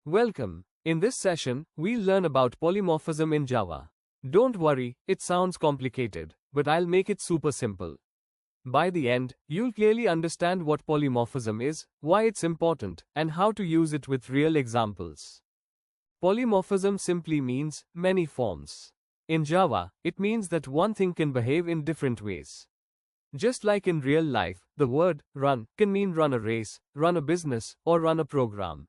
Welcome. In this session, we'll learn about polymorphism in Java. Don't worry, it sounds complicated, but I'll make it super simple. By the end, you'll clearly understand what polymorphism is, why it's important, and how to use it with real examples. Polymorphism simply means many forms. In Java, it means that one thing can behave in different ways. Just like in real life, the word run can mean run a race, run a business, or run a program.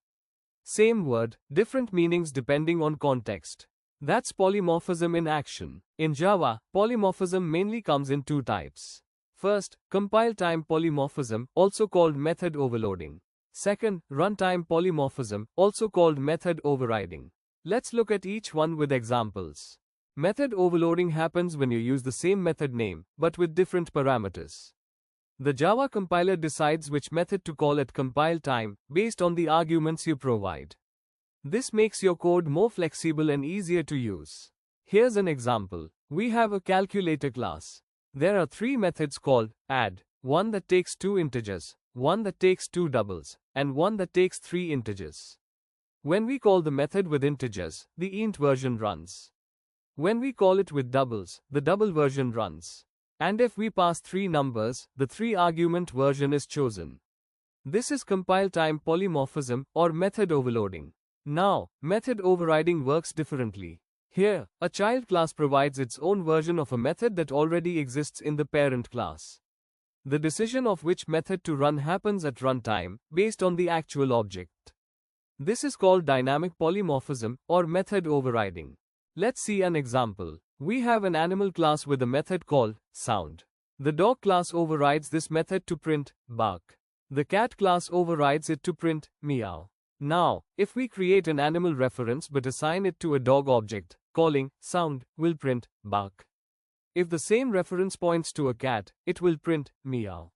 Same word, different meanings depending on context. That's polymorphism in action. In Java, polymorphism mainly comes in two types. First, compile-time polymorphism, also called method overloading. Second, runtime polymorphism, also called method overriding. Let's look at each one with examples. Method overloading happens when you use the same method name, but with different parameters. The Java compiler decides which method to call at compile time, based on the arguments you provide. This makes your code more flexible and easier to use. Here's an example. We have a calculator class. There are three methods called add, one that takes two integers, one that takes two doubles, and one that takes three integers. When we call the method with integers, the int version runs. When we call it with doubles, the double version runs. And if we pass three numbers, the three-argument version is chosen. This is compile-time polymorphism, or method overloading. Now, method overriding works differently. Here, a child class provides its own version of a method that already exists in the parent class. The decision of which method to run happens at runtime, based on the actual object. This is called dynamic polymorphism, or method overriding. Let's see an example. We have an animal class with a method called sound. The dog class overrides this method to print bark. The cat class overrides it to print meow. Now, if we create an animal reference but assign it to a dog object, calling sound will print bark. If the same reference points to a cat, it will print meow.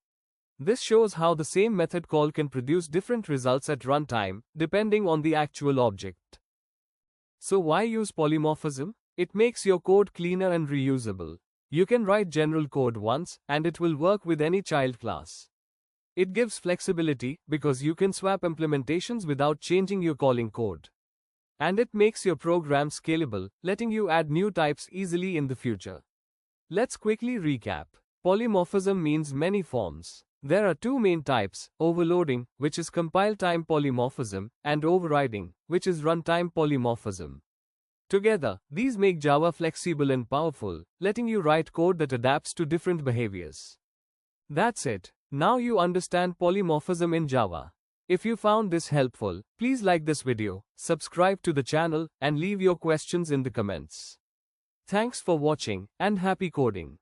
This shows how the same method call can produce different results at runtime, depending on the actual object. So why use polymorphism? It makes your code cleaner and reusable. You can write general code once, and it will work with any child class. It gives flexibility, because you can swap implementations without changing your calling code. And it makes your program scalable, letting you add new types easily in the future. Let's quickly recap. Polymorphism means many forms. There are two main types, overloading, which is compile-time polymorphism, and overriding, which is runtime polymorphism. Together, these make Java flexible and powerful, letting you write code that adapts to different behaviors. That's it. Now you understand polymorphism in Java. If you found this helpful, please like this video, subscribe to the channel, and leave your questions in the comments. Thanks for watching, and happy coding.